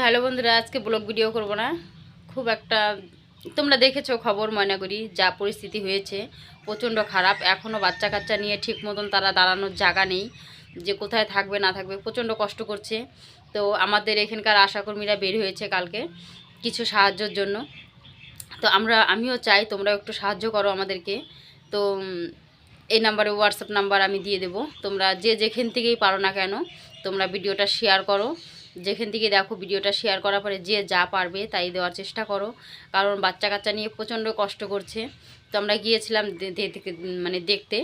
Hello বন্ধুরা, আজকে blog video করব না। খুব একটা তোমরা দেখেছো খবর, ময়নাগুড়ি যা পরিস্থিতি হয়েছে প্রচণ্ড খারাপ। এখনও বাচ্চা কাচ্চা নিয়ে ঠিক মতন তারা দাঁড়ানোর জায়গা নেই, যে কোথায় থাকবে না থাকবে, প্রচণ্ড কষ্ট করছে। তো আমাদের এখানকার আশাকর্মীরা বের হয়েছে কালকে কিছু সাহায্যের জন্য। তো আমিও চাই তোমরা একটু সাহায্য করো আমাদেরকে। তো এই নাম্বারে হোয়াটসঅ্যাপ নাম্বার আমি দিয়ে দেবো, তোমরা যে যেখান থেকেই পারো না কেন তোমরা ভিডিওটা শেয়ার করো। যেখান থেকে দেখো ভিডিওটা শেয়ার করার পরে যে যা পারবে তাই দেওয়ার চেষ্টা করো, কারণ বাচ্চা কাচ্চা নিয়ে প্রচণ্ড কষ্ট করছে। তো আমরা গিয়েছিলাম দেখতে,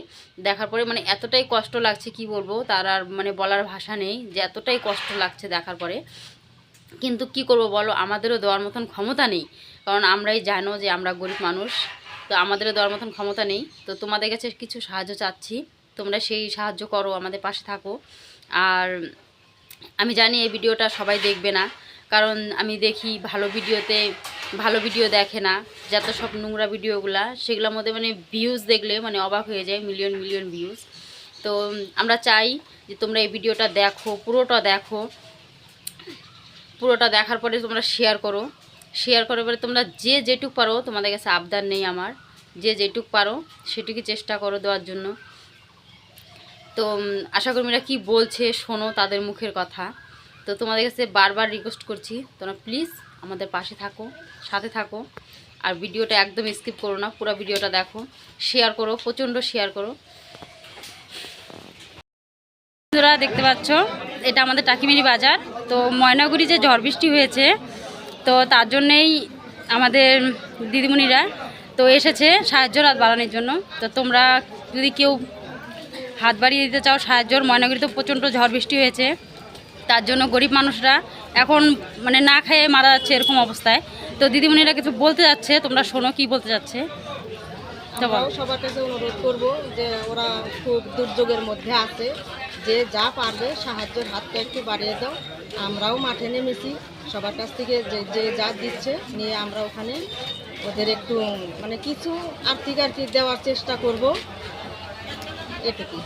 দেখার পরে এতটাই কষ্ট লাগছে কি বলবো, তার আর বলার ভাষা নেই, যে এতটাই কষ্ট লাগছে দেখার পরে। কিন্তু কি করব বলো, আমাদেরও দেওয়ার মতন ক্ষমতা নেই, কারণ আমরাই জানো যে আমরা গরিব মানুষ। তো আমাদেরও দেওয়ার মতন ক্ষমতা নেই। তো তোমাদের কাছে কিছু সাহায্য চাচ্ছি, তোমরা সেই সাহায্য করো, আমাদের পাশে থাকো। আর আমি জানি এই ভিডিওটা সবাই দেখবে না, কারণ আমি দেখি ভালো ভিডিও দেখে না, যত সব নোংরা ভিডিওগুলা সেগুলোর মধ্যে ভিউজ দেখলে অবাক হয়ে যায়, মিলিয়ন মিলিয়ন ভিউজ। তো আমরা চাই যে তোমরা এই ভিডিওটা দেখো, পুরোটা দেখার পরে তোমরা শেয়ার করার পরে তোমরা যে যেটুক পারো, তোমাদের কাছে আবদার নেই আমার, যে যেটুক পারো সেটুকু চেষ্টা করো দেওয়ার জন্য। তো আশাকর্মীরা কি বলছে শোনো তাদের মুখের কথা। তো তোমাদের কাছে বারবার রিকোয়েস্ট করছি, তোমরা প্লিজ আমাদের পাশে থাকো, সাথে থাকো। আর ভিডিওটা একদম স্কিপ করো না, পুরো ভিডিওটা দেখো, শেয়ার করো, প্রচণ্ড শেয়ার করো। বন্ধুরা দেখতে পাচ্ছ, এটা আমাদের টাকিমারি বাজার। তো ময়নাগুড়ি যে ঝড় বৃষ্টি হয়েছে, তো তার জন্যেই আমাদের দিদিমণিরা তো এসেছে সাহায্যের হাত বাড়ানোর জন্য। তো তোমরা যদি কেউ হাত বাড়িয়ে দিতে চাও সাহায্যর, ময়নাগুড়িতে প্রচণ্ড ঝড় বৃষ্টি হয়েছে, তার জন্য গরিব মানুষরা এখন না খেয়ে মারা যাচ্ছে এরকম অবস্থায়। তো দিদিমণিরা কিছু বলতে যাচ্ছে, তোমরা শোনো কি বলতে যাচ্ছে। আমরাও সবার কাছে অনুরোধ করব যে ওরা খুব দুর্যোগের মধ্যে আছে, যে যা পারবে সাহায্যের হাতটা একটু বাড়িয়ে দাও। আমরাও মাঠে নেমেছি, সবার কাছ থেকে যে যা দিচ্ছে নিয়ে আমরা ওখানে ওদের একটু কিছু আর্থিক দেওয়ার চেষ্টা করব, এটুকু।